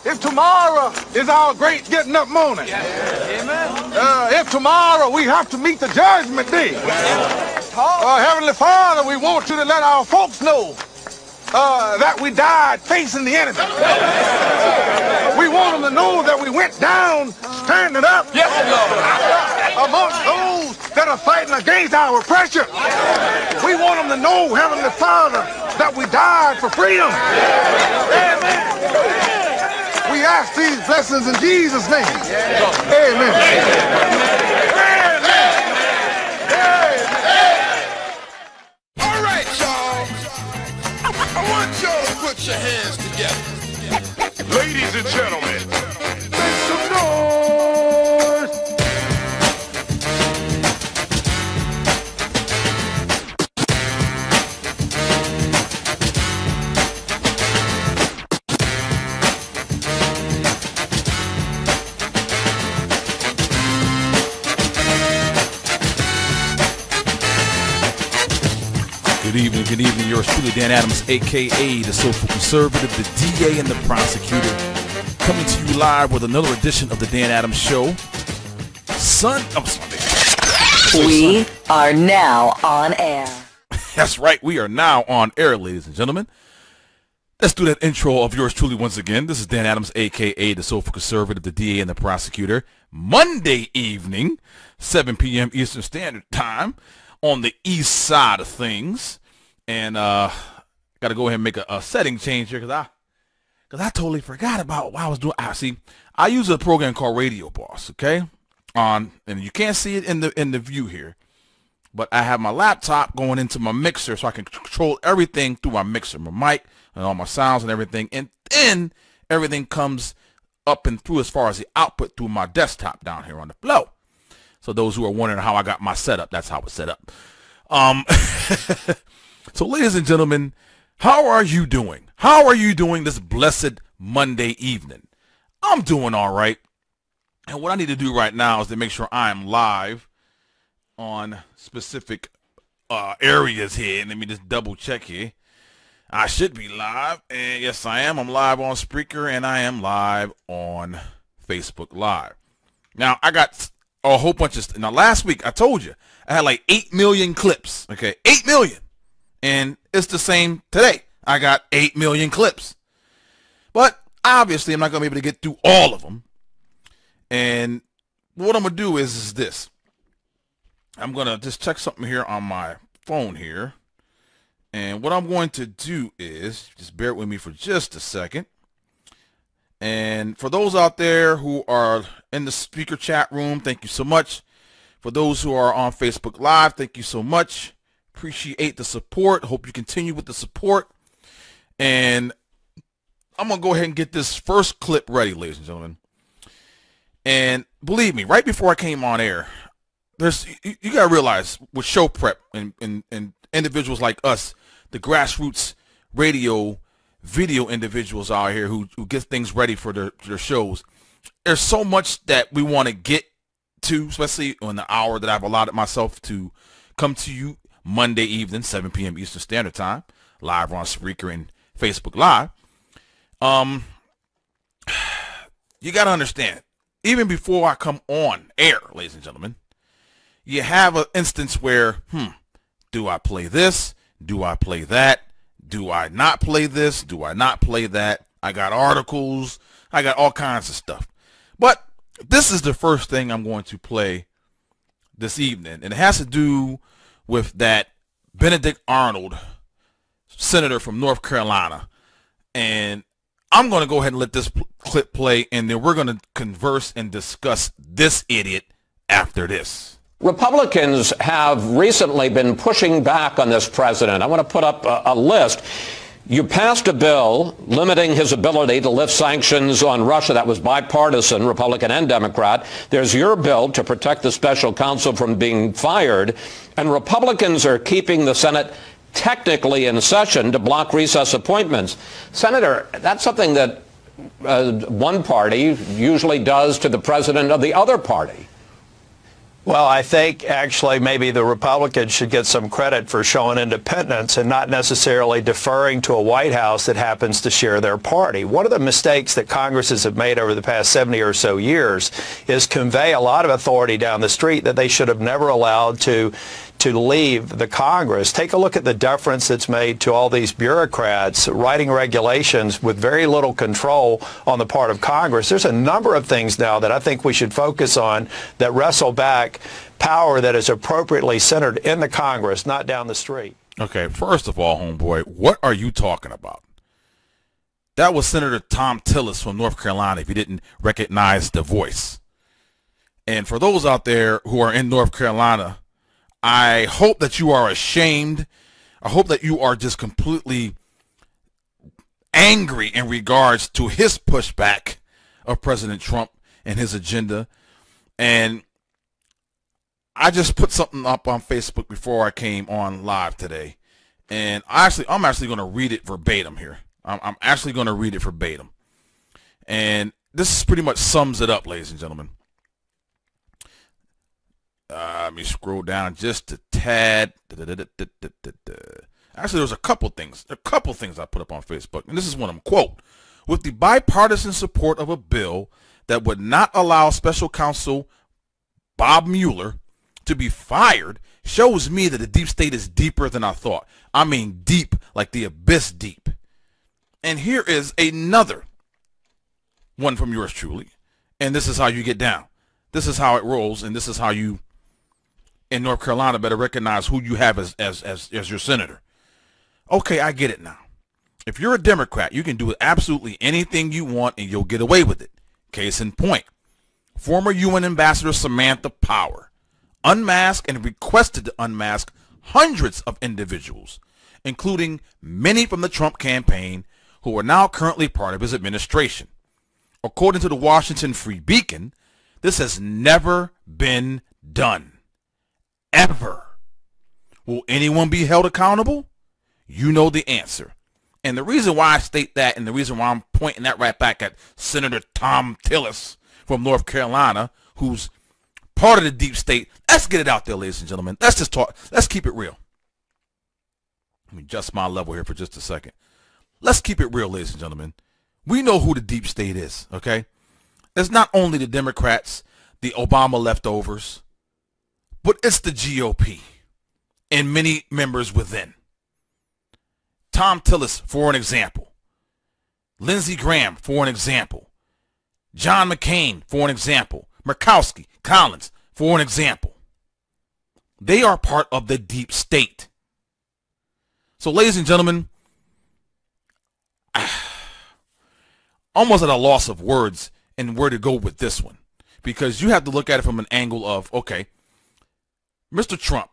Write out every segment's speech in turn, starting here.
If tomorrow is our great getting up morning, if tomorrow we have to meet the judgment day, Heavenly Father, we want you to let our folks know that we died facing the enemy. We want them to know that we went down standing up amongst those that are fighting against our oppression. We want them to know, Heavenly Father, that we died for freedom. Amen. We ask these blessings in Jesus' name. Amen. All right, y'all. I want y'all to put your hands together. Ladies and gentlemen, make some noise. Good evening. Yours truly, Dan Adams, a.k.a. the Soulful Conservative, the DA, and the Prosecutor, coming to you live with another edition of the Dan Adams Show. We are now on air. That's right, we are now on air, ladies and gentlemen. Let's do that intro of yours truly once again. This is Dan Adams, a.k.a. the Soulful Conservative, the DA, and the Prosecutor. Monday evening, 7 p.m. Eastern Standard Time, on the east side of things. And got to go ahead and make a setting change here because I totally forgot about what I was doing. I use a program called Radio Boss, okay? And you can't see it in the view here, but I have my laptop going into my mixer so I can control everything through my mixer, my mic and all my sounds and everything. And then everything comes up and through as far as the output through my desktop down here on the flow. So those who are wondering how I got my setup, that's how it's set up. So ladies and gentlemen, how are you doing? How are you doing this blessed Monday evening? I'm doing all right. And what I need to do right now is to make sure I am live on specific areas here. Let me just double check here. I should be live. And yes, I am. I'm live on Spreaker and I am live on Facebook Live. Now, I got a whole bunch of now last week I told you I had like 8 million clips. Okay, 8 million. And it's the same today. I got 8 million clips. But obviously I'm not going to be able to get through all of them. And what I'm going to do is this. I'm going to just check something here on my phone here. And what I'm going to do is, just bear with me for just a second. And for those out there who are in the speaker chat room, thank you so much. For those who are on Facebook Live, thank you so much. Appreciate the support. Hope you continue with the support. And I'm going to go ahead and get this first clip ready, ladies and gentlemen. And believe me, right before I came on air, you got to realize with show prep and individuals like us, the grassroots radio video individuals out here who get things ready for their shows, there's so much that we want to get to, especially on the hour that I've allotted myself to come to you Monday evening, 7 p.m. Eastern Standard Time, live on Spreaker and Facebook Live. You got to understand, even before I come on air, ladies and gentlemen, you have an instance where, do I play this? Do I play that? Do I not play this? Do I not play that? I got articles. I got all kinds of stuff. But this is the first thing I'm going to play this evening. And it has to do with that Benedict Arnold, senator from North Carolina. And I'm going to go ahead and let this clip play, and then we're going to converse and discuss this idiot after this. Republicans have recently been pushing back on this president. I want to put up a list. You passed a bill limiting his ability to lift sanctions on Russia. That was bipartisan, Republican and Democrat. There's your bill to protect the special counsel from being fired. And Republicans are keeping the Senate technically in session to block recess appointments. Senator, that's something that one party usually does to the president of the other party. Well, I think actually maybe the Republicans should get some credit for showing independence and not necessarily deferring to a White House that happens to share their party. One of the mistakes that Congresses have made over the past 70 or so years is convey a lot of authority down the street that they should have never allowed to leave the Congress. Take a look at the deference that's made to all these bureaucrats writing regulations with very little control on the part of Congress. There's a number of things now that I think we should focus on that wrestle back power that is appropriately centered in the Congress, not down the street. Okay, first of all, homeboy, what are you talking about? That was Senator Thom Tillis from North Carolina, if you didn't recognize the voice. And for those out there who are in North Carolina, I hope that you are ashamed. I hope that you are just completely angry in regards to his pushback of President Trump and his agenda. And I just put something up on Facebook before I came on live today. And I'm actually going to read it verbatim here. I'm actually going to read it verbatim. And this pretty much sums it up, ladies and gentlemen. Let me scroll down just a tad. Actually, there's a couple things I put up on Facebook, and this is one of them. Quote, with the bipartisan support of a bill that would not allow special counsel Bob Mueller to be fired shows me that the deep state is deeper than I thought. I mean deep, like the abyss deep. And here is another one from yours truly, and this is how you get down. This is how it rolls, and this is how you in North Carolina better recognize who you have as your senator. Okay, I get it now. If you're a Democrat, you can do absolutely anything you want and you'll get away with it. Case in point, former UN Ambassador Samantha Power unmasked and requested to unmask hundreds of individuals, including many from the Trump campaign who are now currently part of his administration. According to the Washington Free Beacon, this has never been done. Ever. Will anyone be held accountable? You know the answer. And the reason why I state that, and the reason why I'm pointing that right back at Senator Thom Tillis from North Carolina, who's part of the deep state. Let's get it out there, ladies and gentlemen. Let's just talk. Let's keep it real. Let me adjust my level here for just a second. Let's keep it real, ladies and gentlemen. We know who the deep state is, okay? It's not only the Democrats, the Obama leftovers, but it's the GOP and many members within. Thom Tillis, for an example. Lindsey Graham, for an example. John McCain, for an example. Murkowski, Collins, for an example. They are part of the deep state. So, ladies and gentlemen, almost at a loss of words and where to go with this one, because you have to look at it from an angle of, okay, Mr. Trump,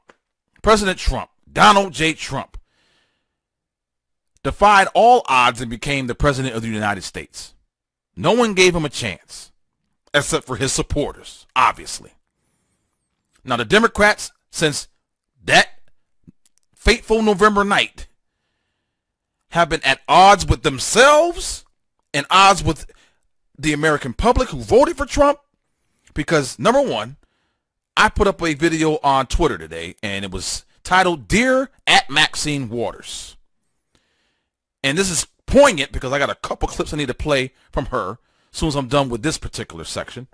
President Trump, Donald J. Trump, defied all odds and became the President of the United States. No one gave him a chance, except for his supporters, obviously. Now, the Democrats, since that fateful November night, have been at odds with themselves and odds with the American public who voted for Trump, because, number one, I put up a video on Twitter today, and it was titled, Dear at Maxine Waters. And this is poignant because I got a couple clips I need to play from her as soon as I'm done with this particular section.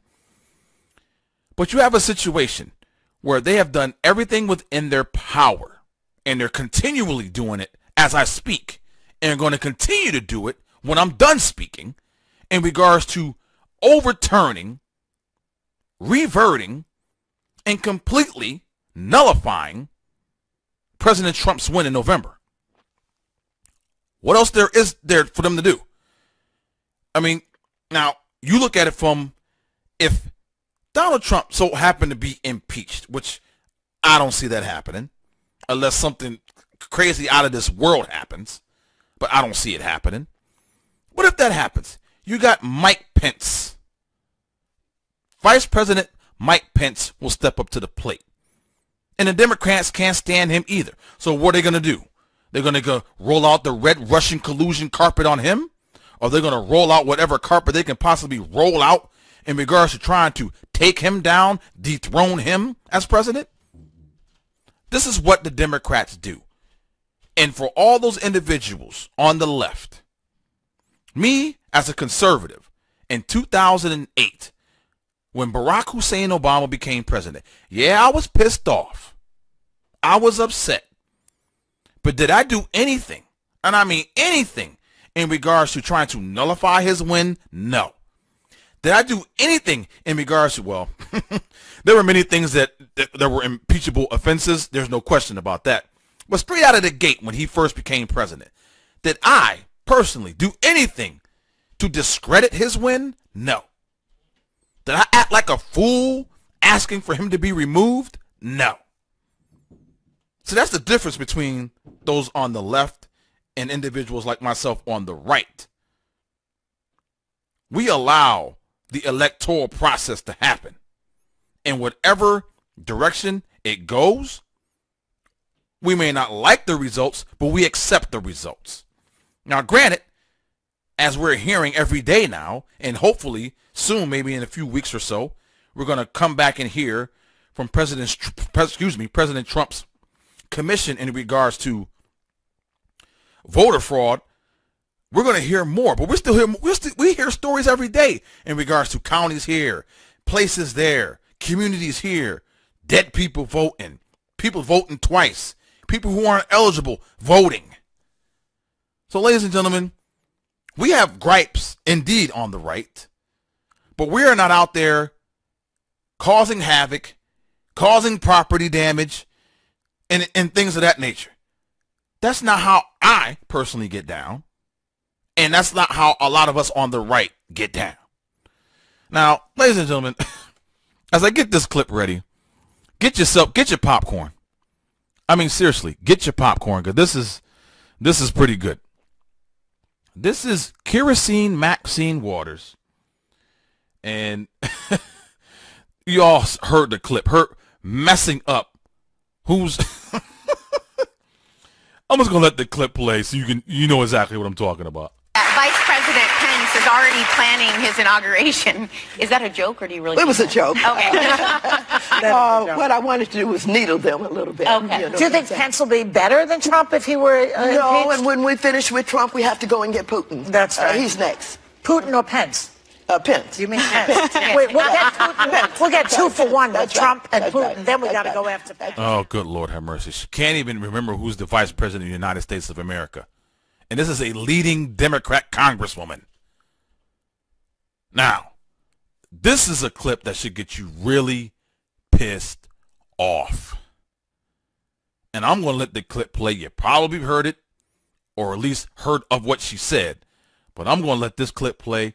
But you have a situation where they have done everything within their power, and they're continually doing it as I speak, and are going to continue to do it when I'm done speaking, in regards to overturning, reverting, and completely nullifying President Trump's win in November. What else there is there for them to do? I mean, now, you look at it from, if Donald Trump so happened to be impeached, which I don't see that happening, unless something crazy out of this world happens, but I don't see it happening. What if that happens? You got Mike Pence. Vice President Mike Pence will step up to the plate. And the Democrats can't stand him either. So what are they going to do? They're going to go roll out the red Russian collusion carpet on him? Or they're going to roll out whatever carpet they can possibly roll out in regards to trying to take him down, dethrone him as president? This is what the Democrats do. And for all those individuals on the left, me as a conservative in 2008, when Barack Hussein Obama became president, yeah, I was pissed off. I was upset. But did I do anything, and I mean anything, in regards to trying to nullify his win? No. Did I do anything in regards to, well, there were many things that were impeachable offenses. There's no question about that. But straight out of the gate when he first became president, did I personally do anything to discredit his win? No. Did I act like a fool asking for him to be removed? No. So that's the difference between those on the left and individuals like myself on the right. We allow the electoral process to happen. In whatever direction it goes, we may not like the results, but we accept the results. Now, granted, as we're hearing every day now, and hopefully soon, maybe in a few weeks or so, we're going to come back and hear from President Trump's commission in regards to voter fraud. We're going to hear more, but we hear stories every day in regards to counties here, places there, communities here, dead people voting, people voting twice, people who aren't eligible voting. So, ladies and gentlemen, we have gripes indeed on the right, but we are not out there causing havoc, causing property damage, and things of that nature. That's not how I personally get down. And that's not how a lot of us on the right get down. Now, ladies and gentlemen, as I get this clip ready, get your popcorn. I mean, seriously, get your popcorn, because this is pretty good. This is Kerosene Maxine Waters. And you all heard the clip, her messing up who's I'm just gonna let the clip play so you know exactly what I'm talking about. Vice President Pence is already planning his inauguration. Is that a joke, or do you really? It was a joke. Okay. What I wanted to do was needle them a little bit. Okay. You know, do you think Pence will be better than Trump if he were no, impeached? and when we finish with Trump, we have to go and get Putin. That's right. He's next. Putin or Pence? Pence. You mean Pence? Wait, we'll get Putin. We'll get 2 for 1 with Trump and Putin. Right. Then we got to go after Pence. Oh, good Lord have mercy. She can't even remember who's the vice president of the United States of America. And this is a leading Democrat congresswoman. Now, this is a clip that should get you really pissed off. And I'm going to let the clip play. You probably heard it, or at least heard of what she said. But I'm going to let this clip play,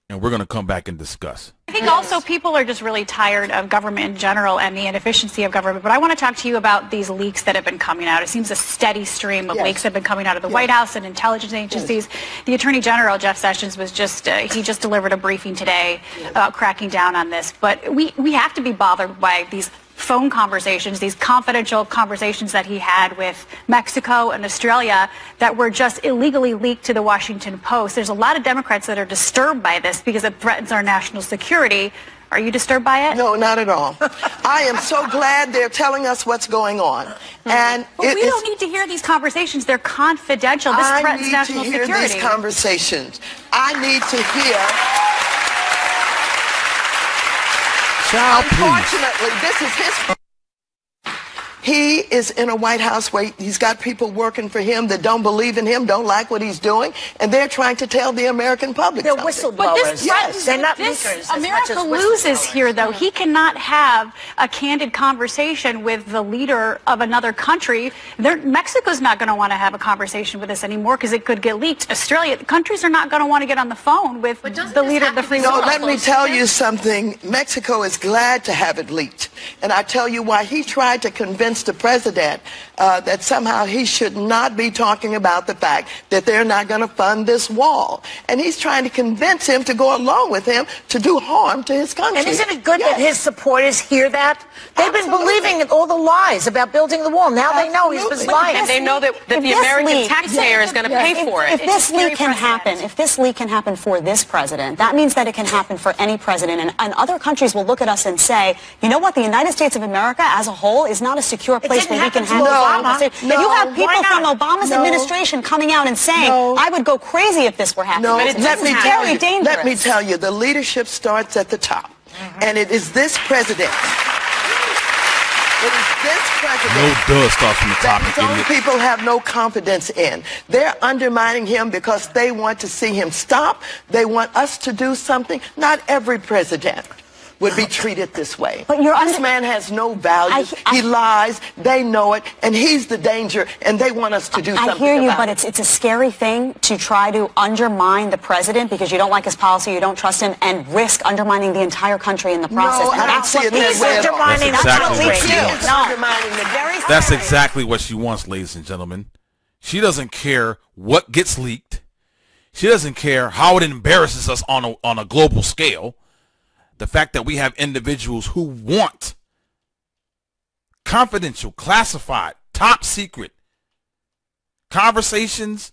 and we're going to come back and discuss. I think also people are just really tired of government in general and the inefficiency of government. But I want to talk to you about these leaks that have been coming out. It seems a steady stream of leaks have been coming out of the White House and intelligence agencies. The Attorney General, Jeff Sessions, was he just delivered a briefing today about cracking down on this. But we have to be bothered by these phone conversations, these confidential conversations that he had with Mexico and Australia that were just illegally leaked to the Washington Post. There's a lot of Democrats that are disturbed by this because it threatens our national security. Are you disturbed by it? No, not at all. I am so glad they're telling us what's going on. And but we don't need to hear these conversations. They're confidential. This threatens national security. I need to hear these conversations. I need to hear... Unfortunately, this is his... He is in a White House where he's got people working for him that don't believe in him, don't like what he's doing, and they're trying to tell the American public They're something. whistleblowers. But this They're not this leakers. America loses here, though. He cannot have a candid conversation with the leader of another country. Mexico's not going to want to have a conversation with us anymore because it could get leaked. Australia, countries are not going to want to get on the phone with the leader of the free world. No, let me tell you something. Mexico is glad to have it leaked. And I tell you why. He tried to convince convince the president that somehow he should not be talking about the fact that they're not going to fund this wall. And he's trying to convince him to go along with him to do harm to his country. And isn't it good that his supporters hear that? They've been believing all the lies about building the wall. Now they know he's been lying. And they know that the American taxpayer is going to pay for it. If this leak can happen for this president, that means that it can happen for any president. And other countries will look at us and say, you know what, the United States of America as a whole is not a secure place where we can handle this. You have people from Obama's administration coming out and saying, I would go crazy if this were happening. No, but it's very dangerous. Let me tell you, the leadership starts at the top. And it is this president. It is this president. No duh starts from the top. Some people have no confidence in. They're undermining him because they want to see him stop. They want us to do something. Not every president would be treated this way. But this man has no value. He lies. They know it. And he's the danger. And they want us to do something I hear you, about but it's a scary thing to try to undermine the president because you don't like his policy, you don't trust him, and risk undermining the entire country in the process. No, I don't see it that way. That's exactly what she wants, ladies and gentlemen. She doesn't care what gets leaked. She doesn't care how it embarrasses us on a global scale. The fact that we have individuals who want confidential, classified, top secret conversations,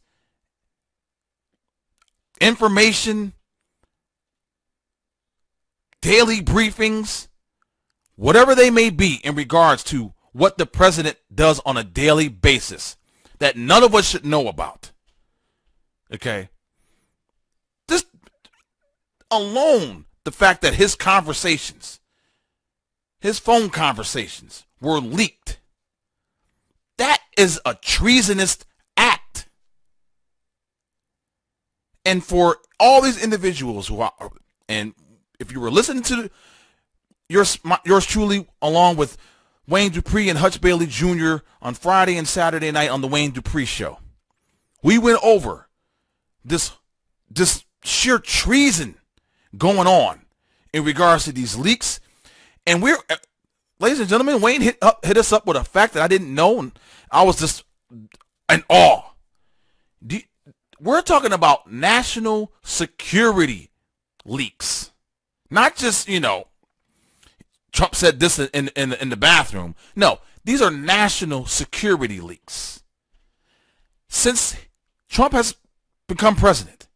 information, daily briefings, whatever they may be in regards to what the president does on a daily basis that none of us should know about. Okay? Just alone, the fact that his conversations, his phone conversations were leaked, that is a treasonous act. And for all these individuals who are, and if you were listening to yours truly along with Wayne Dupree and Hutch Bailey Jr. on Friday and Saturday night on the Wayne Dupree Show, we went over this sheer treason going on in regards to these leaks. And we're, ladies and gentlemen, Wayne hit us up with a fact that I didn't know, and I was just in awe. We're talking about national security leaks. Not just, Trump said this in the bathroom. No, these are national security leaks. Since Trump has become president,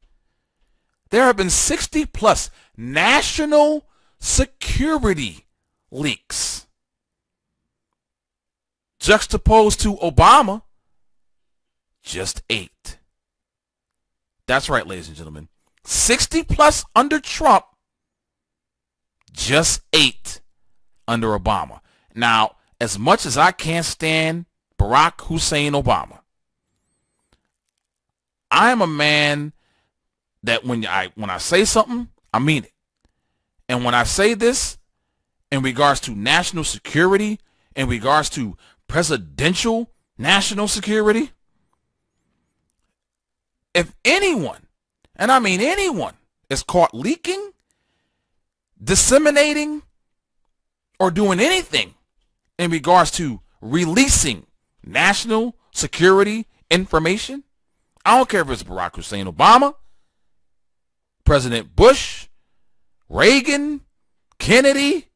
there have been 60 plus national security leaks. Juxtaposed to Obama, just 8. That's right, ladies and gentlemen. 60 plus under Trump, just 8 under Obama. Now, as much as I can't stand Barack Hussein Obama, I am a man that when I say something, I mean it. And when I say this in regards to national security, in regards to presidential national security, if anyone, and I mean anyone, is caught leaking, disseminating, or doing anything in regards to releasing national security information, I don't care if it's Barack Hussein Obama, President Bush, Reagan, Kennedy,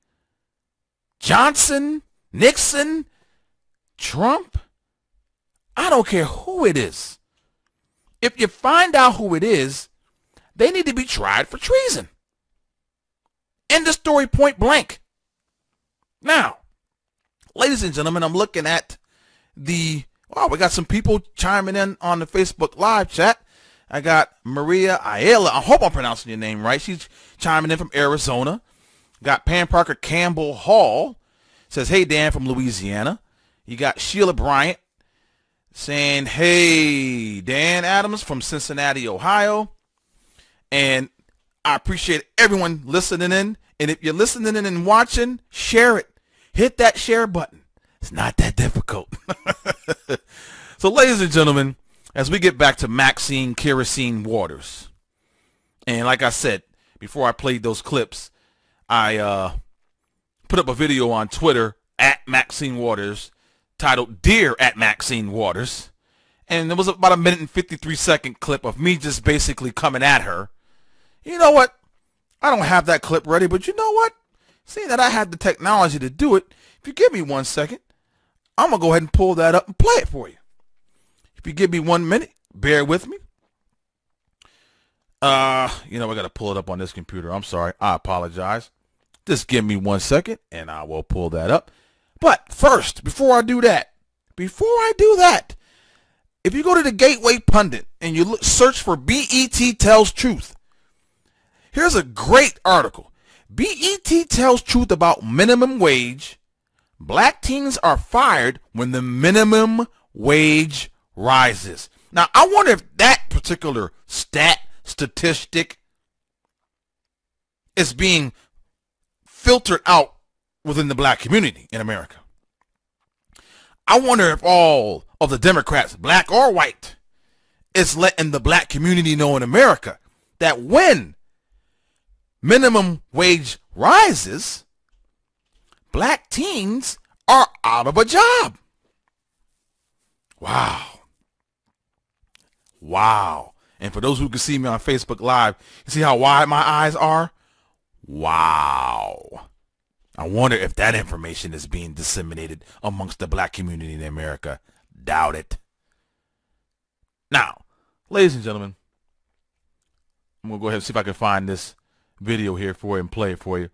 Johnson, Nixon, Trump, I don't care who it is. If you find out who it is, they need to be tried for treason. End the story, point blank. Now, ladies and gentlemen, I'm looking at we got some people chiming in on the Facebook live chat. I got Maria Ayala. I hope I'm pronouncing your name right. She's chiming in from Arizona. Got Pam Parker Campbell Hall. Says, hey, Dan from Louisiana. You got Sheila Bryant saying, hey, Dan Adams from Cincinnati, Ohio. And I appreciate everyone listening in. And if you're listening in and watching, share it. Hit that share button. It's not that difficult. So, ladies and gentlemen, as we get back to Maxine Kerosene Waters, and like I said, before I played those clips, I put up a video on Twitter at Maxine Waters titled Dear at Maxine Waters. And it was about a 1:53 clip of me just basically coming at her. You know what? I don't have that clip ready, but you know what? Seeing that I had the technology to do it, if you give me 1 second, I'm going to go ahead and pull that up and play it for you. If you give me 1 minute, bear with me. You know, I got to pull it up on this computer. I'm sorry. I apologize. Just give me 1 second and I will pull that up. But first, before I do that, if you go to the Gateway Pundit and you search for BET Tells Truth, here's a great article. BET tells truth about minimum wage. Black teens are fired when the minimum wage rises. Now, I wonder if that particular statistic is being filtered out within the black community in America. I wonder if all of the Democrats, black or white, is letting the black community know in America that when minimum wage rises, black teens are out of a job. Wow. Wow. And for those who can see me on Facebook Live, you see how wide my eyes are? Wow. I wonder if that information is being disseminated amongst the black community in America. Doubt it. Now, ladies and gentlemen, I'm going to go ahead and see if I can find this video here for you and play it for you.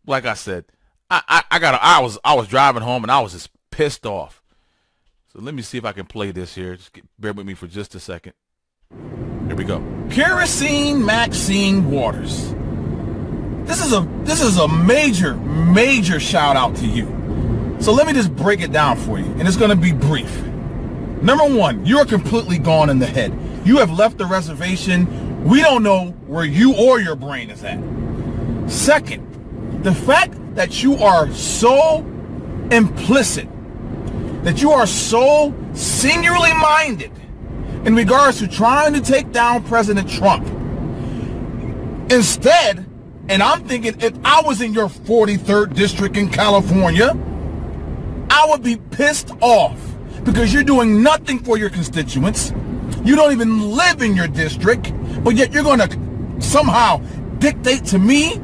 Like I said, I was driving home and I was just pissed off. So let me see if I can play this here. Just bear with me for just a second. Here we go. Kerosene Maxine Waters. This is a major shout out to you. So let me just break it down for you, and it's going to be brief. Number one, you're completely gone in the head. You have left the reservation. We don't know where you or your brain is at. Second, the fact that you are so implicit, that you are so singularly minded in regards to trying to take down President Trump. Instead, and I'm thinking if I was in your 43rd district in California, I would be pissed off because you're doing nothing for your constituents. You don't even live in your district, but yet you're going to somehow dictate to me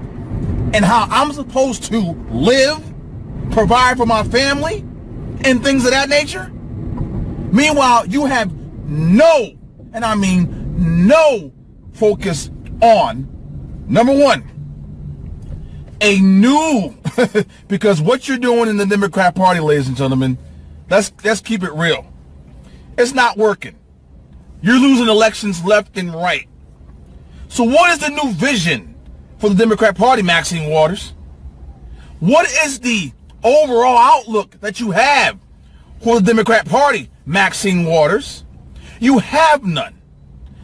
and how I'm supposed to live, provide for my family, and things of that nature. Meanwhile, you have no, and I mean no, focus on, number one, a new, because what you're doing in the Democrat Party, ladies and gentlemen, let's keep it real. It's not working. You're losing elections left and right. So what is the new vision for the Democrat Party, Maxine Waters? What is the overall outlook that you have for the Democrat Party, Maxine Waters? You have none.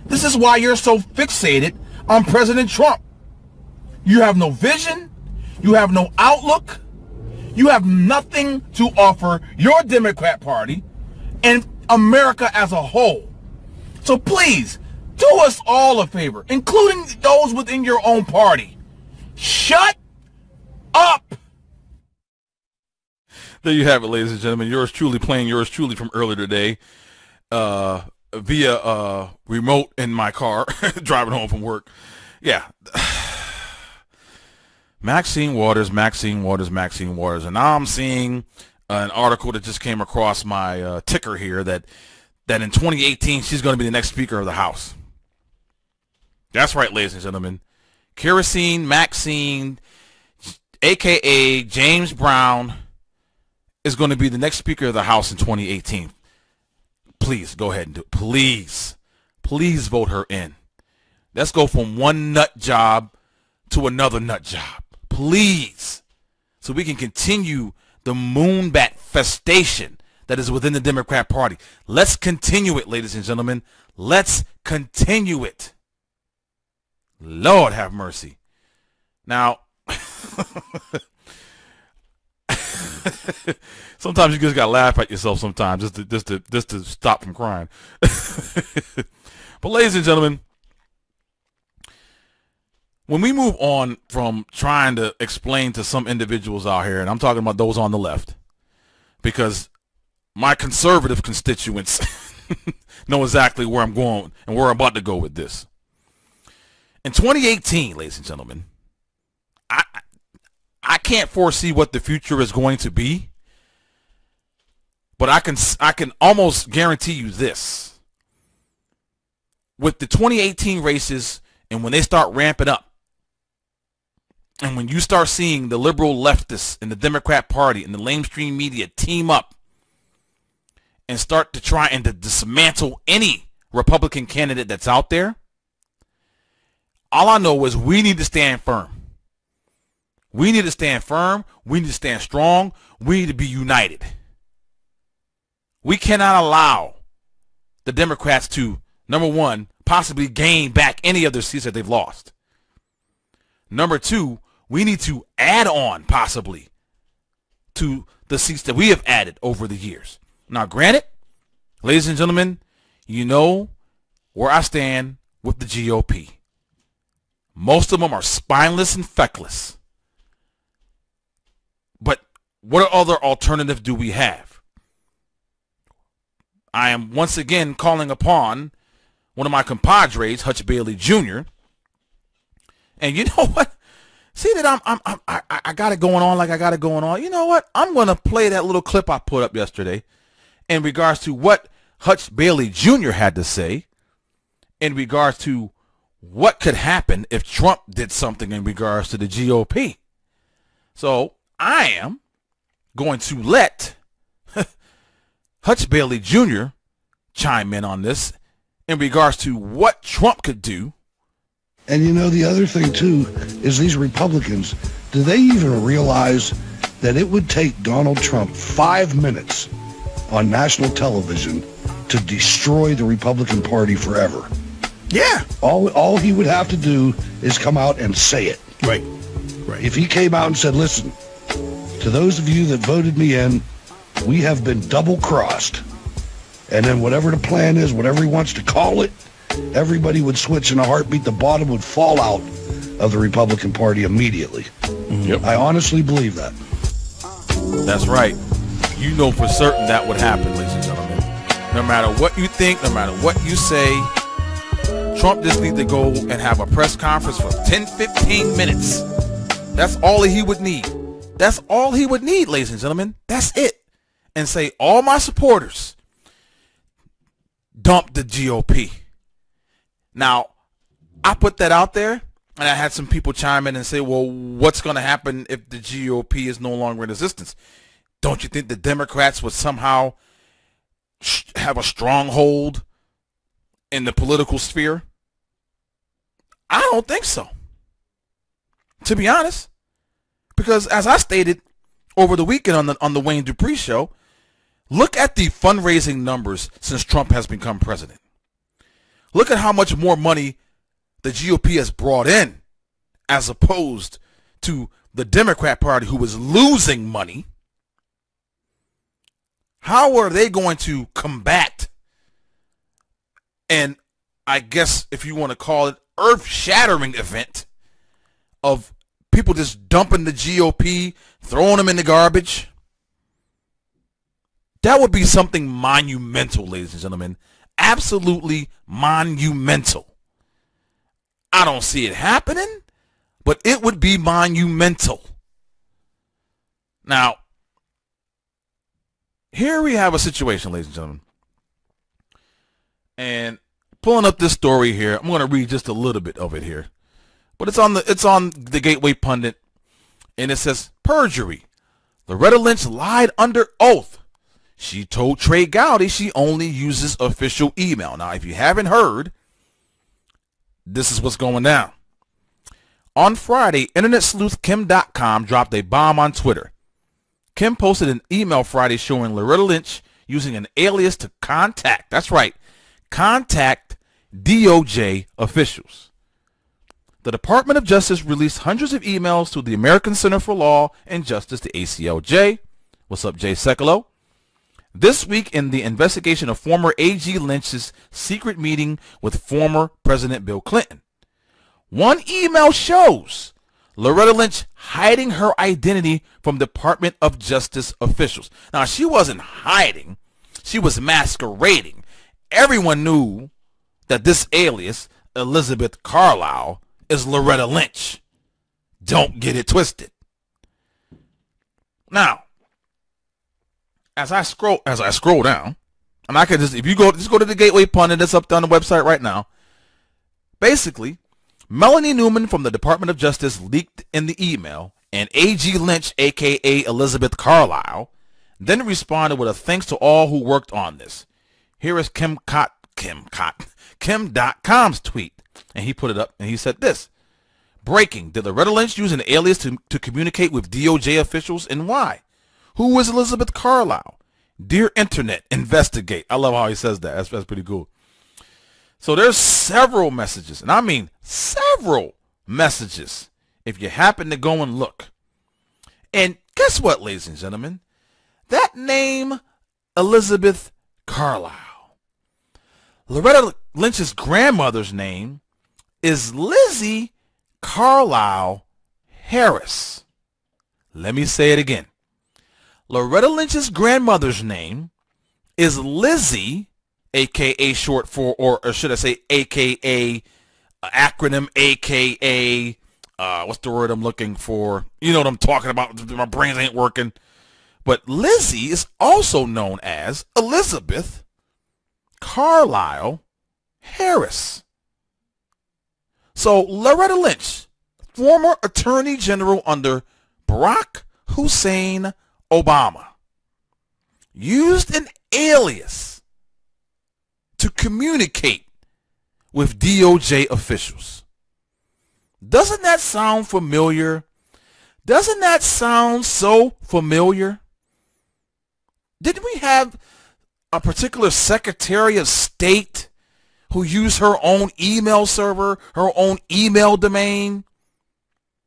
This is why you're so fixated on President Trump. You have no vision. You have no outlook. You have nothing to offer your Democrat Party and America as a whole. So please, do us all a favor, including those within your own party. Shut up! There you have it, ladies and gentlemen. Yours truly playing yours truly from earlier today via remote in my car, driving home from work. Yeah. Maxine Waters. And now I'm seeing an article that just came across my ticker here that in 2018 she's going to be the next Speaker of the House. That's right, ladies and gentlemen. Kerosene Maxine, a.k.a. James Brown, is going to be the next Speaker of the House in 2018. Please go ahead and do it. Please vote her in. Let's go from one nut job to another nut job. Please. So we can continue the moonbat festation that is within the Democrat Party. Let's continue it, ladies and gentlemen. Let's continue it. Lord have mercy. Now, sometimes you just gotta laugh at yourself sometimes just to stop from crying. But ladies and gentlemen, when we move on from trying to explain to some individuals out here, and I'm talking about those on the left, because my conservative constituents know exactly where I'm going and where I'm about to go with this. In 2018, ladies and gentlemen, I can't foresee what the future is going to be, but I can almost guarantee you this. With the 2018 races, and when they start ramping up, and when you start seeing the liberal leftists and the Democrat Party and the mainstream media team up and start to try and to dismantle any Republican candidate that's out there, all I know is we need to stand firm. We need to stand firm. We need to stand strong. We need to be united. We cannot allow the Democrats to, number one, possibly gain back any of their seats that they've lost. Number two, we need to add on possibly to the seats that we have added over the years. Now, granted, ladies and gentlemen, you know where I stand with the GOP. Most of them are spineless and feckless. But what other alternative do we have? I am once again calling upon one of my compadres, Hutch Bailey Jr. And you know what? See that I got it going on like I got it going on. You know what? I'm going to play that little clip I put up yesterday in regards to what Hutch Bailey Jr. had to say in regards to what could happen if Trump did something in regards to the GOP. So I am going to let Hutch Bailey Jr. chime in on this in regards to what Trump could do. And you know, the other thing too is these Republicans, do they even realize that it would take Donald Trump 5 minutes on national television to destroy the Republican Party forever? Yeah. All he would have to do is come out and say it. Right. Right. If he came out and said, listen, to those of you that voted me in, we have been double-crossed. And then whatever the plan is, whatever he wants to call it, everybody would switch in a heartbeat. The bottom would fall out of the Republican Party immediately. Yep. I honestly believe that. That's right. You know for certain that would happen, ladies and gentlemen. No matter what you think, no matter what you say, Trump just needs to go and have a press conference for 10-15 minutes. That's all he would need. That's all he would need, ladies and gentlemen. That's it. And say, all my supporters, dump the GOP. Now, I put that out there, and I had some people chime in and say, well, what's going to happen if the GOP is no longer in existence? Don't you think the Democrats would somehow have a stronghold in the political sphere? I don't think so, to be honest. Because as I stated over the weekend on the Wayne Dupree show, look at the fundraising numbers since Trump has become president. Look at how much more money the GOP has brought in as opposed to the Democrat Party, who was losing money. How are they going to combat, and I guess if you want to call it, earth-shattering event of people just dumping the GOP, throwing them in the garbage? That would be something monumental, ladies and gentlemen. Absolutely monumental. I don't see it happening, but it would be monumental. Now, here we have a situation, ladies and gentlemen. And pulling up this story here, I'm going to read just a little bit of it here. But it's on the Gateway Pundit, and it says, perjury. Loretta Lynch lied under oath. She told Trey Gowdy she only uses official email. Now, if you haven't heard, this is what's going down. On Friday, internet sleuth Kim.com dropped a bomb on Twitter. Kim posted an email Friday showing Loretta Lynch using an alias to contact, that's right, contact DOJ officials. The Department of Justice released hundreds of emails to the American Center for Law and Justice, the ACLJ. What's up, Jay Sekulow? This week in the investigation of former AG Lynch's secret meeting with former President Bill Clinton. One email shows Loretta Lynch hiding her identity from Department of Justice officials. Now, she wasn't hiding. She was masquerading. Everyone knew that this alias, Elizabeth Carlisle, is Loretta Lynch. Don't get it twisted. Now, as I scroll down, and I can just, if you go to the Gateway Pundit, that's up on the website right now. Basically, Melanie Newman from the Department of Justice leaked in the email, and A.G. Lynch, a.k.a. Elizabeth Carlisle, then responded with a thanks to all who worked on this. Here is Kim.com's tweet, and he put it up, and he said this. Breaking. Did Loretta Lynch use an alias to communicate with DOJ officials, and why? Who is Elizabeth Carlisle? Dear Internet, investigate. I love how he says that. That's pretty cool. So there's several messages, and I mean several messages, if you happen to go and look. And guess what, ladies and gentlemen? That name, Elizabeth Carlisle. Loretta Lynch's grandmother's name is Lizzie Carlisle Harris. Let me say it again. Loretta Lynch's grandmother's name is Lizzie, a.k.a. short for, or should I say a.k.a. acronym, a.k.a. What's the word I'm looking for? You know what I'm talking about. My brains ain't working. But Lizzie is also known as Elizabeth Carlisle Harris. So Loretta Lynch, former Attorney General under Barack Hussein Obama, used an alias to communicate with DOJ officials. Doesn't that sound familiar? Doesn't that sound so familiar? Didn't we have a particular Secretary of State who used her own email server, her own email domain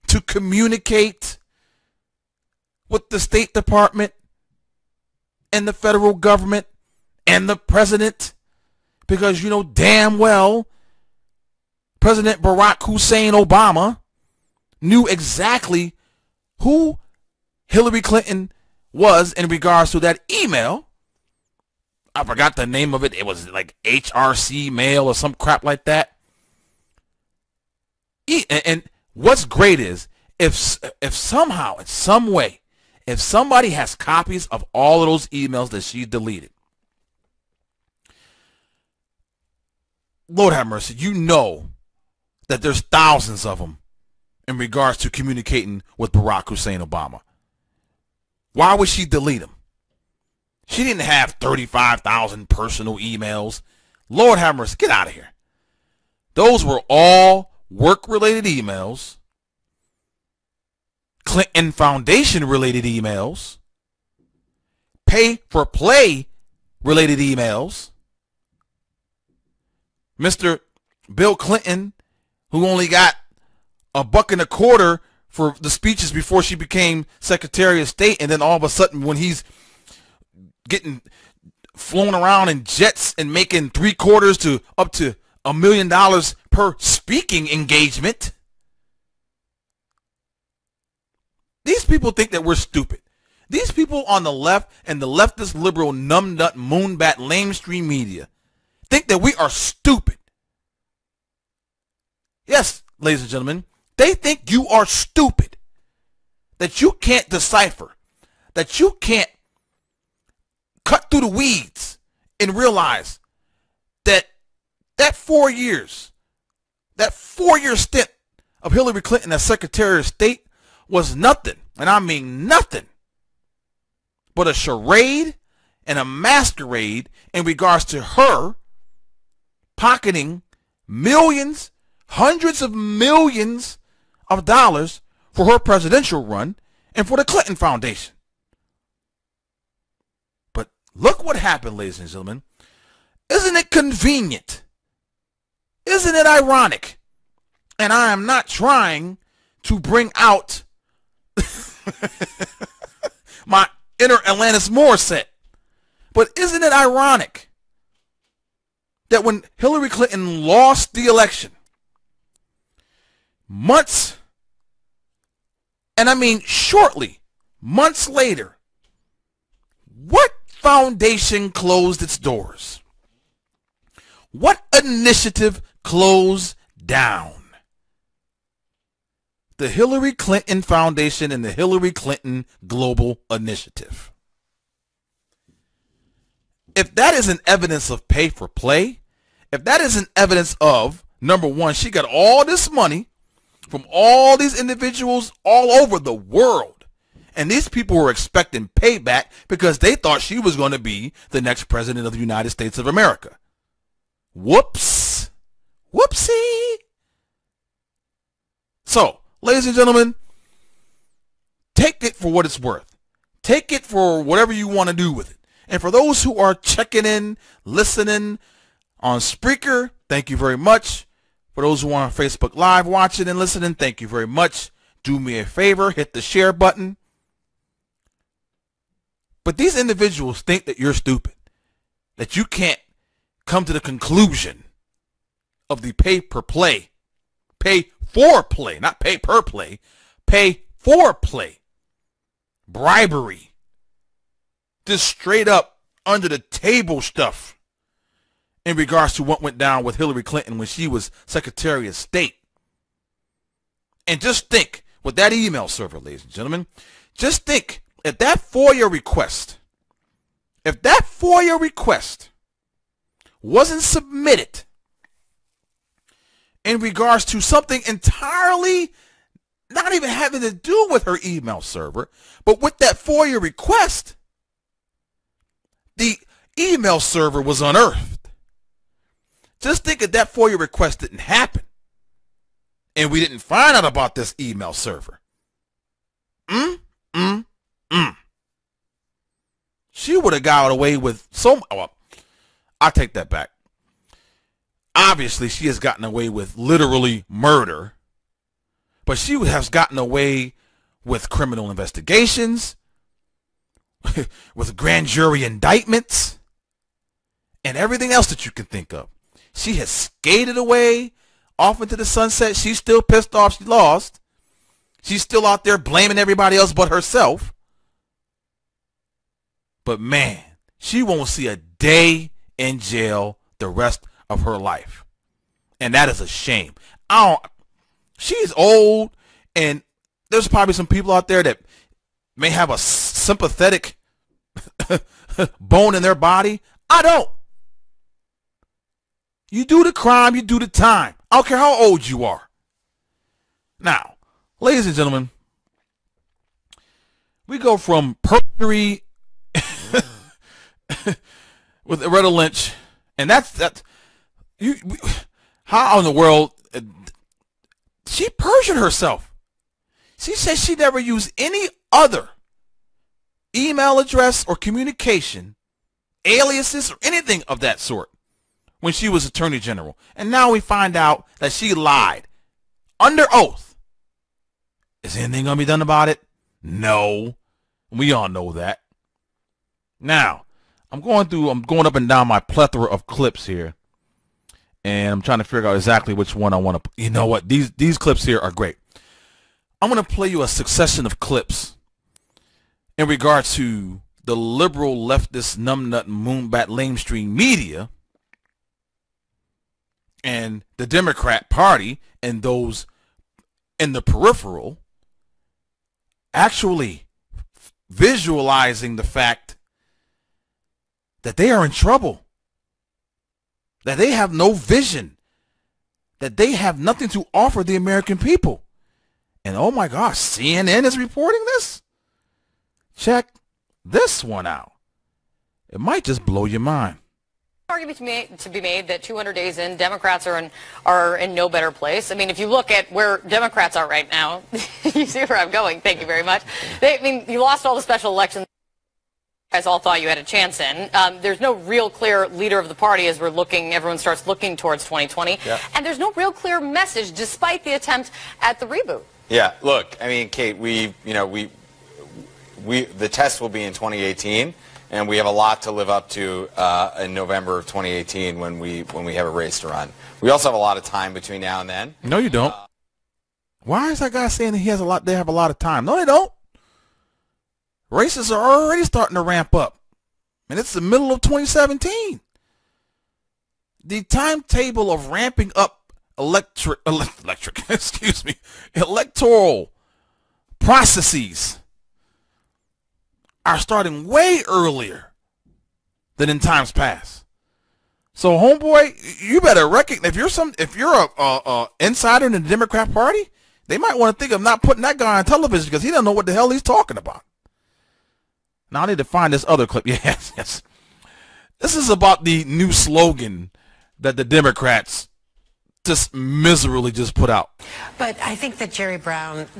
to communicate with the State Department and the federal government and the president? Because you know damn well President Barack Hussein Obama knew exactly who Hillary Clinton was in regards to that email. I forgot the name of it. It was like HRC mail or some crap like that. And what's great is if somehow, in some way, if somebody has copies of all of those emails that she deleted, Lord have mercy, you know that there's thousands of them in regards to communicating with Barack Hussein Obama. Why would she delete them? She didn't have 35,000 personal emails. Lord have mercy, get out of here. Those were all work-related emails, Clinton Foundation-related emails, pay-for-play related emails. Mr. Bill Clinton, who only got $1.25 for the speeches before she became Secretary of State, and then all of a sudden when he's getting flown around in jets and making $750,000 to up to $1 million per speaking engagement. These people think that we're stupid. These people on the left and the leftist liberal numbnut moonbat lamestream media think that we are stupid. Yes, ladies and gentlemen, they think you are stupid, that you can't decipher, that you can't cut through the weeds and realize that that 4 years, that 4-year stint of Hillary Clinton as Secretary of State was nothing, and I mean nothing, but a charade and a masquerade in regards to her pocketing millions, hundreds of millions of dollars for her presidential run and for the Clinton Foundation. But look what happened, ladies and gentlemen. Isn't it convenient? Isn't it ironic? And I am not trying to bring out my inner Alanis Morissette, but isn't it ironic that when Hillary Clinton lost the election, months, and I mean shortly, months later, what foundation closed its doors? What initiative closed down? The Hillary Clinton Foundation and the Hillary Clinton Global Initiative. If that isn't evidence of pay for play, if that isn't evidence of, number one, she got all this money from all these individuals all over the world, and these people were expecting payback because they thought she was going to be the next president of the United States of America. Whoops. Whoopsie. So, ladies and gentlemen, take it for what it's worth. Take it for whatever you want to do with it. And for those who are checking in, listening on Spreaker, thank you very much. For those who are on Facebook Live watching and listening, thank you very much. Do me a favor, hit the share button. But these individuals think that you're stupid, that you can't come to the conclusion of the pay for play, not pay per play, pay for play, bribery, this straight up under the table stuff in regards to what went down with Hillary Clinton when she was Secretary of State. And just think, with that email server, ladies and gentlemen, just think, if that FOIA request wasn't submitted in regards to something entirely not even having to do with her email server, but with that FOIA request, the email server was unearthed. Just think if that FOIA request didn't happen and we didn't find out about this email server. She would have got away with I'll take that back. Obviously, she has gotten away with literally murder, but she has gotten away with criminal investigations, with grand jury indictments, and everything else that you can think of. She has skated away off into the sunset. She's still pissed off she lost. She's still out there blaming everybody else but herself. But man, she won't see a day in jail the rest of her life. And that is a shame. She's old, and there's probably some people out there that may have a sympathetic bone in their body. I don't. You do the crime, you do the time. I don't care how old you are. Now, ladies and gentlemen, we go from perjury with Loretta Lynch, and how in the world she perjured herself. She said she never used any other email address or communication, aliases or anything of that sort when she was Attorney General. And now we find out that she lied under oath. Is anything going to be done about it? No. We all know that. Now, I'm going up and down my plethora of clips here, and I'm trying to figure out exactly which one I want to. You know what? These clips here are great. I'm going to play you a succession of clips in regard to the liberal leftist numbnut moonbat lamestream media and the Democrat Party and those in the peripheral actually visualizing the fact that they are in trouble, that they have no vision, that they have nothing to offer the American people. And oh my gosh, CNN is reporting this? Check this one out. It might just blow your mind. Argument to be made that 200 days in, Democrats are in no better place. I mean, if you look at where Democrats are right now, you see where I'm going. Thank you very much. You lost all the special elections you guys all thought you had a chance in. There's no real clear leader of the party as everyone starts looking towards 2020. Yeah. And there's no real clear message despite the attempt at the reboot. Yeah, look, I mean, Kate, the test will be in 2018. And we have a lot to live up to in November of 2018 when we have a race to run. We also have a lot of time between now and then. No, you don't. Why is that guy saying that they have a lot of time? No, they don't. Races are already starting to ramp up. And it's the middle of 2017. The timetable of ramping up electoral processes are starting way earlier than in times past. So, homeboy, you better recognize if you're a insider in the Democrat Party, they might want to think of not putting that guy on television because he doesn't know what the hell he's talking about. Now I need to find this other clip. Yes. This is about the new slogan that the Democrats just miserably just put out. But I think that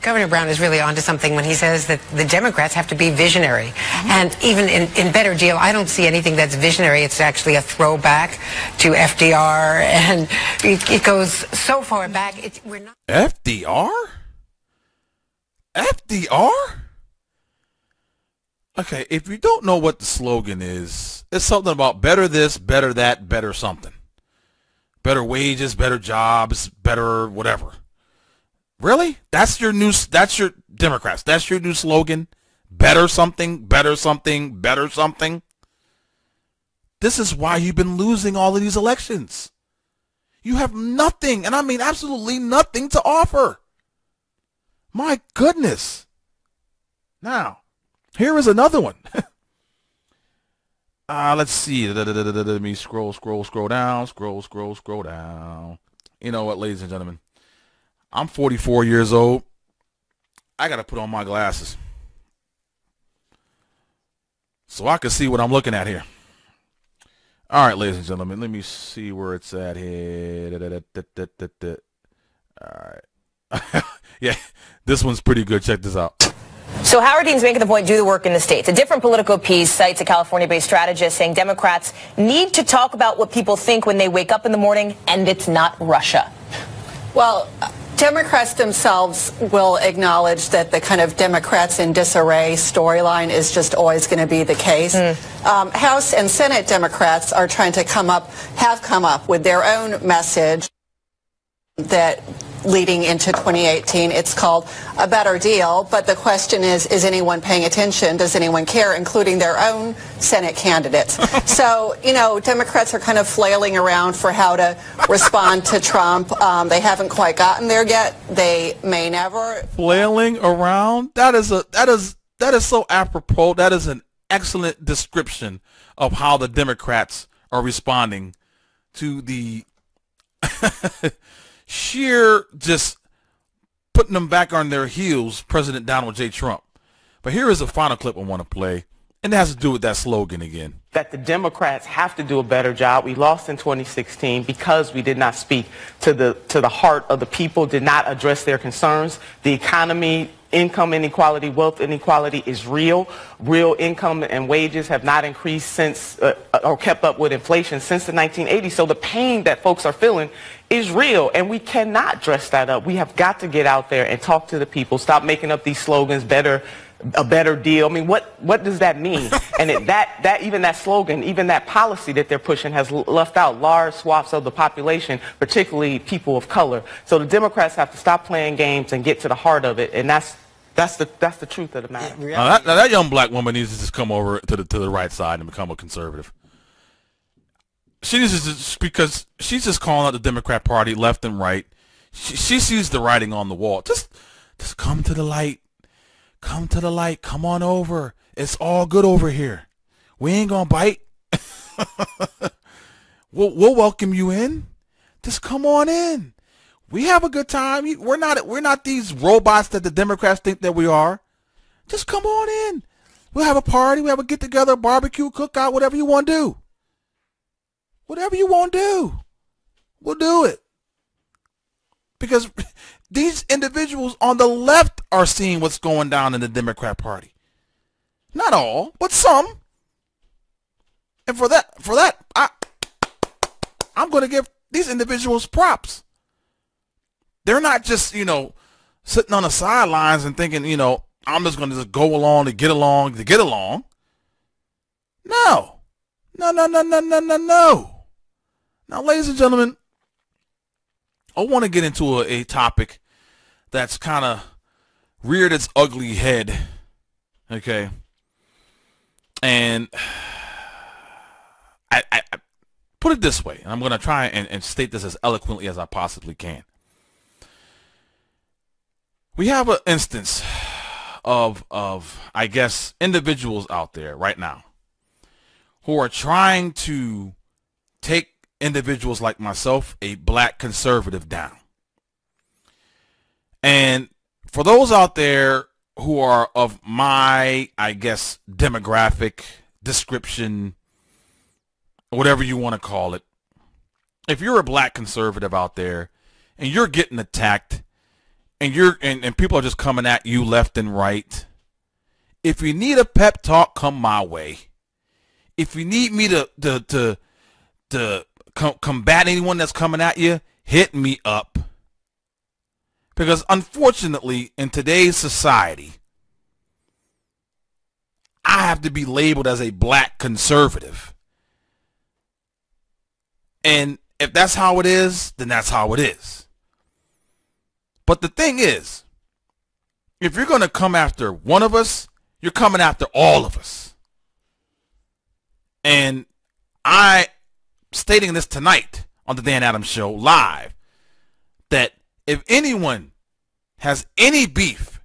Governor Brown is really onto something when he says that the Democrats have to be visionary. And even in Better Deal, I don't see anything that's visionary. It's actually a throwback to FDR, and it goes so far back. We're not FDR? FDR? Okay, if you don't know what the slogan is, it's something about better this, better that, better something. Better wages, better jobs, better whatever. Really? That's your Democrats. That's your new slogan? Better something, better something, better something. This is why you've been losing all of these elections. You have nothing, and I mean absolutely nothing to offer. My goodness. Now, here is another one. Let's see. Let me scroll down. Scroll down. You know what, ladies and gentlemen? I'm 44 years old. I got to put on my glasses so I can see what I'm looking at here. All right, ladies and gentlemen, let me see where it's at here. All right. Yeah, this one's pretty good. Check this out. So Howard Dean's making the point, do the work in the states. A different Politico piece cites a California-based strategist saying Democrats need to talk about what people think when they wake up in the morning, and it's not Russia. Well, Democrats themselves will acknowledge that the kind of Democrats in disarray storyline is just always going to be the case. House and Senate Democrats are trying to have come up with their own message that leading into 2018. It's called A Better Deal, but the question is anyone paying attention? Does anyone care, including their own Senate candidates? So, you know, Democrats are kind of flailing around for how to respond to Trump. They haven't quite gotten there yet. They may never. Flailing around? That is so apropos. That is an excellent description of how the Democrats are responding to the sheer just putting them back on their heels, President Donald J. Trump. But here is a final clip I want to play, and it has to do with that slogan again. That the Democrats have to do a better job. We lost in 2016 because we did not speak to the heart of the people, did not address their concerns. The economy, income inequality, wealth inequality is real. Real income and wages have not increased since or kept up with inflation since the 1980s. So the pain that folks are feeling is real, and we cannot dress that up. We have got to get out there and talk to the people. Stop making up these slogans, a better deal. I mean, what does that mean? And even that slogan, even that policy that they're pushing has left out large swaths of the population, particularly people of color. So the Democrats have to stop playing games and get to the heart of it, and that's the truth of the matter. Now that young black woman needs to just come over to the right side and become a conservative. She needs to just, because she's just calling out the Democrat Party left and right. She sees the writing on the wall. Just come to the light. Come to the light. Come on over. It's all good over here. We ain't gonna bite. We'll welcome you in. Just come on in. We have a good time. We're not these robots that the Democrats think that we are. Just come on in. We'll have a party. We'll have a get together, barbecue, cookout, whatever you want to do. Whatever you want to do, we'll do it. Because these individuals on the left are seeing what's going down in the Democrat Party. Not all, but some. And for that, I'm going to give these individuals props. They're not just, sitting on the sidelines and thinking, I'm just going to just go along to get along. No. No. Now, ladies and gentlemen, I want to get into a topic that's kind of reared its ugly head, okay? And I put it this way, and I'm going to try and state this as eloquently as I possibly can. We have an instance of I guess individuals out there right now who are trying to take individuals like myself, a black conservative, down. And for those out there who are of my, I guess, demographic, description, whatever you want to call it, if you're a black conservative out there and you're getting attacked and and people are just coming at you left and right, if you need a pep talk, come my way. If you need me to combat anyone that's coming at you, hit me up. Because unfortunately, in today's society, I have to be labeled as a black conservative. And if that's how it is, then that's how it is. But the thing is, if you're going to come after one of us, you're coming after all of us. And I stating this tonight on the Dan Adams Show live, that if anyone has any beef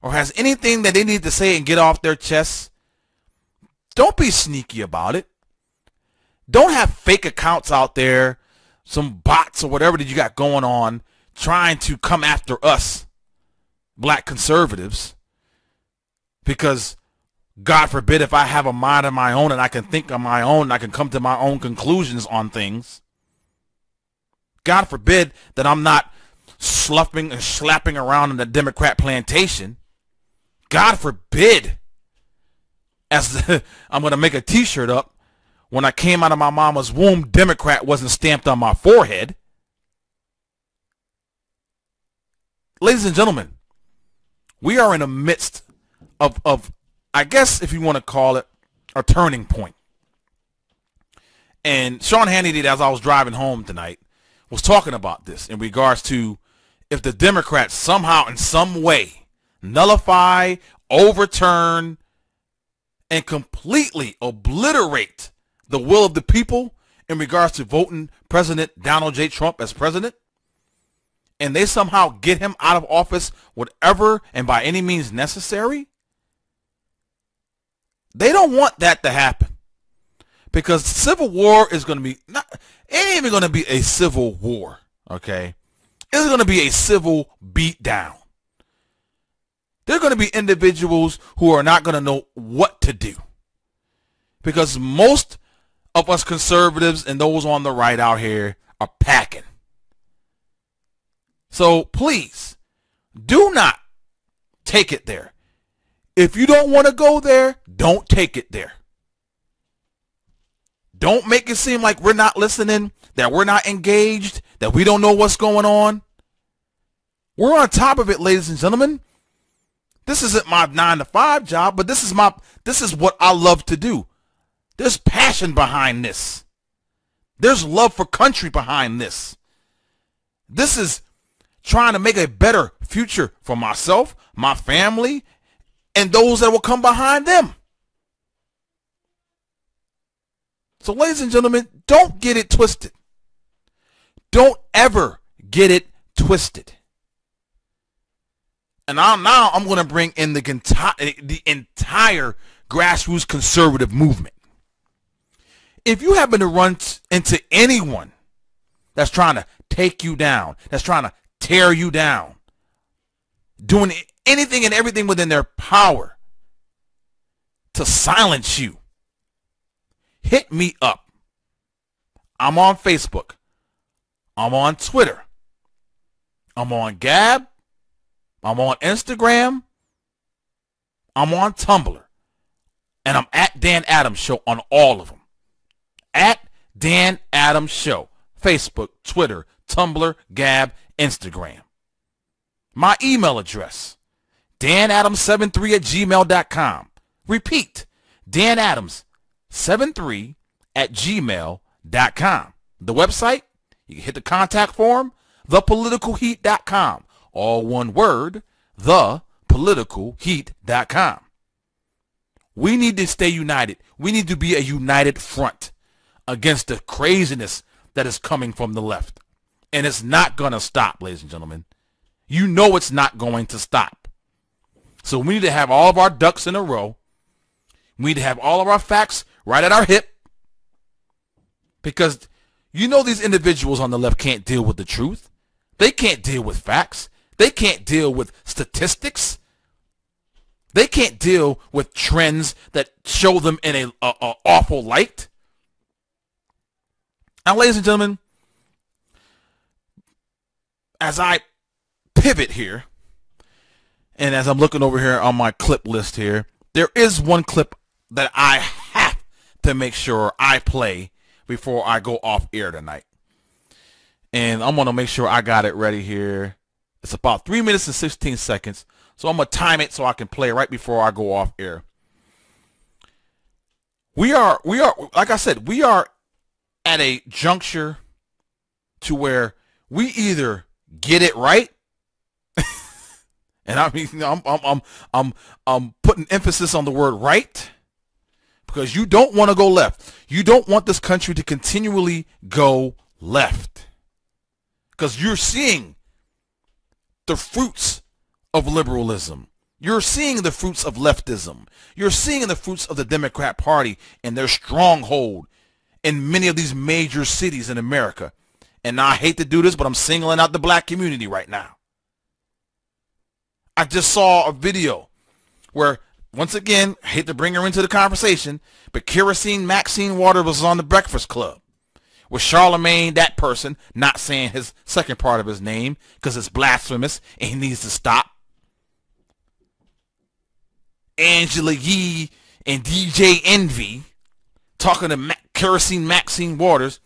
or has anything that they need to say and get off their chests, don't be sneaky about it. Don't have fake accounts out there, some bots or whatever that you got going on, trying to come after us, black conservatives, because God forbid if I have a mind of my own and I can think on my own and I can come to my own conclusions on things. God forbid that I'm not sloughing and slapping around in the Democrat plantation. God forbid, I'm going to make a t-shirt up, when I came out of my mama's womb, Democrat wasn't stamped on my forehead. Ladies and gentlemen, we are in the midst of I guess if you want to call it, a turning point. And Sean Hannity, as I was driving home tonight, was talking about this in regards to if the Democrats somehow in some way nullify, overturn, and completely obliterate the will of the people in regards to voting President Donald J. Trump as president, and they somehow get him out of office, whatever and by any means necessary, they don't want that to happen. Because civil war is going to be, it ain't even going to be a civil war, okay? It's going to be a civil beatdown. There are going to be individuals who are not going to know what to do. Because most of us conservatives and those on the right out here are packing. So please, do not take it there. If you don't want to go there, don't take it there. Don't make it seem like we're not listening, that we're not engaged, that we don't know what's going on. We're on top of it, ladies and gentlemen. This isn't my 9-to-5 job, but this is what I love to do. There's passion behind this. There's love for country behind this. This is trying to make a better future for myself, my family, and those that will come behind them. So, ladies and gentlemen, don't get it twisted. Don't ever get it twisted. And now I'm going to bring in the entire grassroots conservative movement. If you happen to run into anyone that's trying to take you down, that's trying to tear you down, doing anything and everything within their power to silence you, hit me up. I'm on Facebook. I'm on Twitter. I'm on Gab. I'm on Instagram. I'm on Tumblr. And I'm at Dan Adams Show on all of them. At Dan Adams Show. Facebook, Twitter, Tumblr, Gab, Instagram. My email address, danadams73@gmail.com. Repeat, danadams73@gmail.com. The website, you can hit the contact form, thepoliticalheat.com. All one word, thepoliticalheat.com. We need to stay united. We need to be a united front. against the craziness that is coming from the left. And it's not going to stop, ladies and gentlemen. You know it's not going to stop. So we need to have all of our ducks in a row. We need to have all of our facts right at our hip. Because you know these individuals on the left can't deal with the truth. They can't deal with facts. They can't deal with statistics. They can't deal with trends that show them in a awful light. Now, ladies and gentlemen, as I pivot here, and as I'm looking over here on my clip list here, there is one clip that I have to make sure I play before I go off air tonight. And I'm going to make sure I got it ready here. It's about 3 minutes and 16 seconds. So I'm going to time it so I can play right before I go off air. We are, like I said, we are at a juncture to where we either get it right, and I mean, I'm putting emphasis on the word right, because you don't want to go left. You don't want this country to continually go left, because you're seeing the fruits of liberalism. You're seeing the fruits of leftism. You're seeing the fruits of the Democrat Party and their stronghold in many of these major cities in America. And now I hate to do this, but I'm singling out the black community right now. I just saw a video where, once again, I hate to bring her into the conversation, but Kerosene Maxine Waters was on the Breakfast Club with Charlemagne, that person, not saying his second part of his name because it's blasphemous and he needs to stop. Angela Yee and DJ Envy talking to Kerosene Maxine Waters,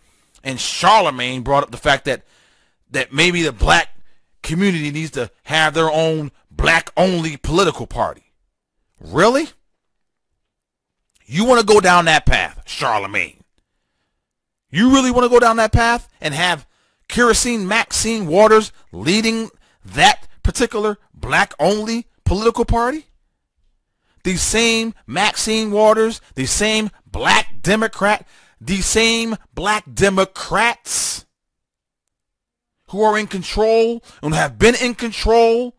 and Charlemagne brought up the fact that maybe the black community needs to have their own black-only political party. Really? You want to go down that path, Charlemagne? You really want to go down that path and have Kerosene Maxine Waters leading that particular black-only political party? These same Maxine Waters, these same black Democrat, these same black Democrats who are in control and have been in control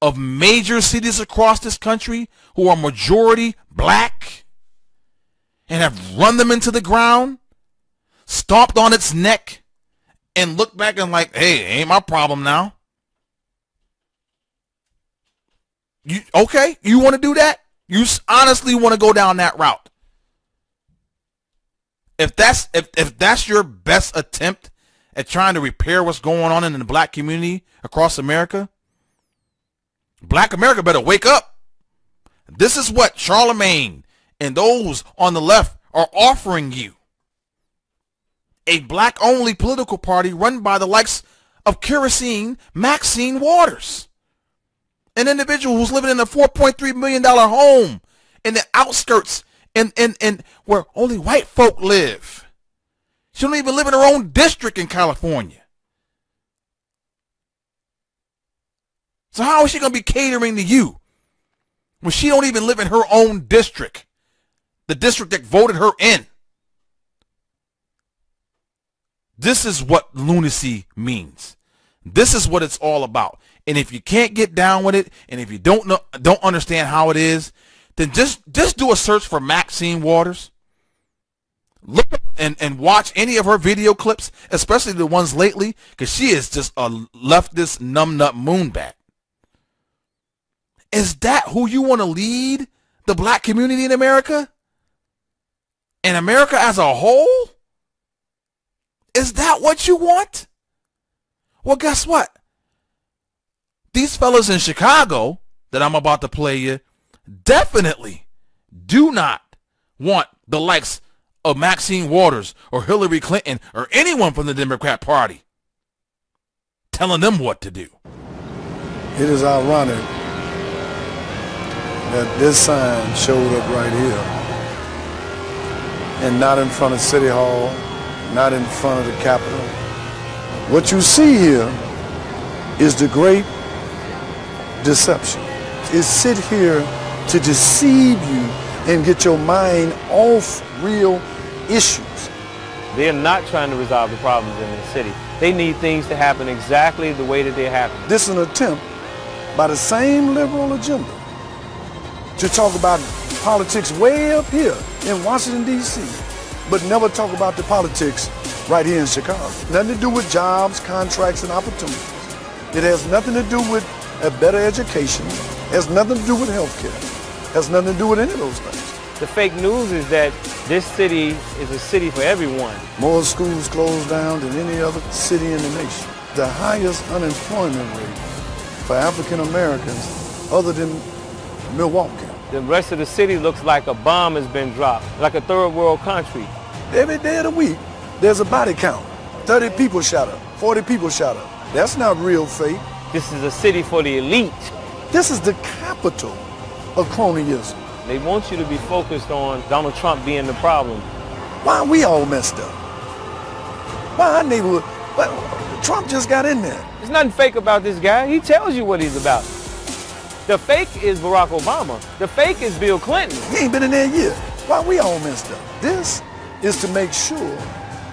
of major cities across this country, who are majority black and have run them into the ground, stomped on its neck, and looked back and like, hey, ain't my problem now. Okay, you want to do that? You honestly want to go down that route? If that's your best attempt at trying to repair what's going on in the black community across America, black America better wake up. This is what Charlemagne and those on the left are offering you. A black-only political party run by the likes of Kerosene Maxine Waters, an individual who's living in a $4.3 million home in the outskirts and where only white folk live. She don't even live in her own district in California. So how is she going to be catering to you when she don't even live in her own district, the district that voted her in? This is what lunacy means. This is what it's all about. And if you can't get down with it, and if you don't understand how it is, then just do a search for Maxine Waters. Look up and watch any of her video clips, especially the ones lately, because she is just a leftist numbnut moonbat. Is that who you want to lead the black community in America? And America as a whole? Is that what you want? Well, guess what? These fellas in Chicago that I'm about to play you definitely do not want the likes of Maxine Waters or Hillary Clinton or anyone from the Democrat Party telling them what to do. It is ironic that this sign showed up right here and not in front of City Hall, not in front of the Capitol. What you see here is the great deception. It's sit here to deceive you and get your mind off real issues. They are not trying to resolve the problems in the city. They need things to happen exactly the way that they happen. This is an attempt by the same liberal agenda to talk about politics way up here in Washington, D.C., but never talk about the politics right here in Chicago. Nothing to do with jobs, contracts, and opportunities. It has nothing to do with a better education. It has nothing to do with health care. It has nothing to do with any of those things. The fake news is that this city is a city for everyone. More schools closed down than any other city in the nation. The highest unemployment rate for African Americans other than Milwaukee. The rest of the city looks like a bomb has been dropped, like a third world country. Every day of the week, there's a body count. 30 people shot up, 40 people shot up. That's not real fake. This is a city for the elite. This is the capital of cronyism. They want you to be focused on Donald Trump being the problem. Why are we all messed up? Why our neighborhood? Trump just got in there. There's nothing fake about this guy. He tells you what he's about. The fake is Barack Obama. The fake is Bill Clinton. He ain't been in there a year. Why we all messed up? This is to make sure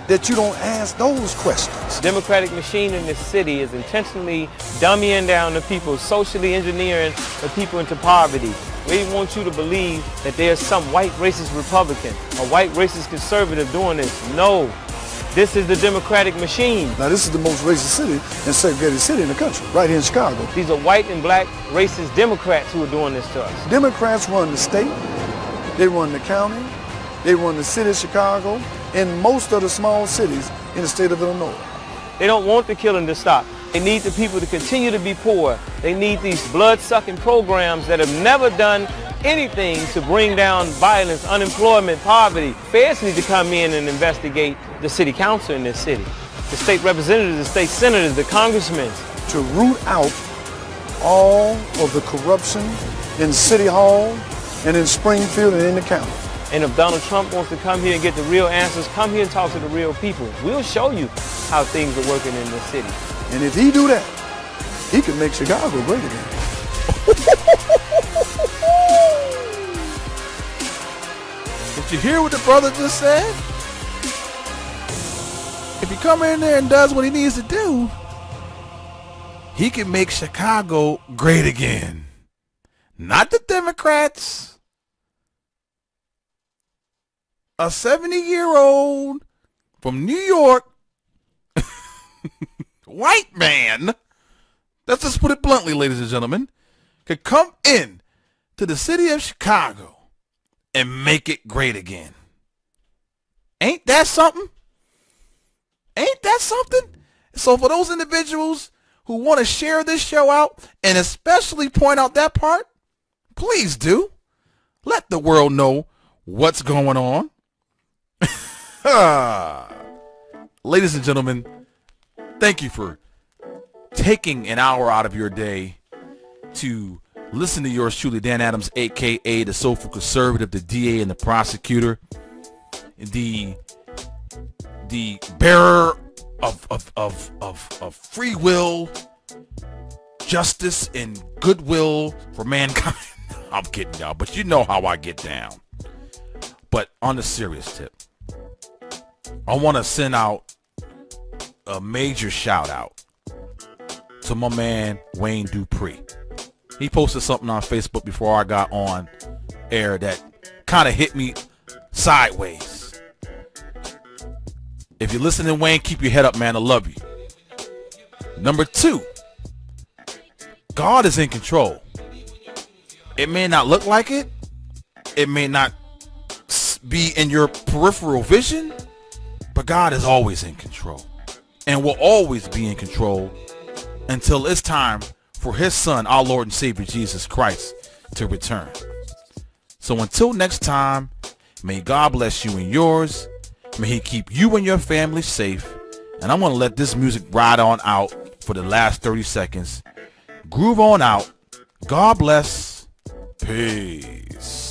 that you don't ask those questions. Democratic machine in this city is intentionally dumbing down the people, socially engineering the people into poverty. We want you to believe that there's some white racist Republican, a white racist conservative doing this. No, this is the Democratic machine. Now this is the most racist city and segregated city in the country, right here in Chicago. These are white and black racist Democrats who are doing this to us. Democrats run the state, they run the county, they run the city of Chicago, and most of the small cities in the state of Illinois. They don't want the killing to stop. They need the people to continue to be poor. They need these blood-sucking programs that have never done anything to bring down violence, unemployment, poverty. Feds need to come in and investigate the city council in this city, the state representatives, the state senators, the congressmen. To root out all of the corruption in City Hall and in Springfield and in the county. And if Donald Trump wants to come here and get the real answers, come here and talk to the real people. We'll show you how things are working in this city. And if he do that, he can make Chicago great again. Did you hear what the brother just said? If he come in there and does what he needs to do, he can make Chicago great again. Not the Democrats. A 70-year-old from New York, white man, let's just put it bluntly, ladies and gentlemen, could come in to the city of Chicago and make it great again. Ain't that something? Ain't that something? So for those individuals who want to share this show out and especially point out that part, please do. Let the world know what's going on. Ladies and gentlemen, thank you for taking an hour out of your day to listen to yours truly, Dan Adams, a.k.a. the Soulful Conservative, the DA and the prosecutor, the bearer of free will, justice, and goodwill for mankind. I'm kidding, y'all, but you know how I get down. But on the serious tip, I want to send out a major shout out to my man Wayne Dupree. He posted something on Facebook before I got on air that kind of hit me sideways. If you're listening, Wayne, keep your head up, man. I love you. Number 2, God is in control. It may not look like it. It may not be in your peripheral vision, but God is always in control and will always be in control until it's time for his son, our Lord and Savior Jesus Christ, to return. So until next time, may God bless you and yours. May he keep you and your family safe. And I'm going to let this music ride on out for the last 30 seconds. Groove on out. God bless. Peace.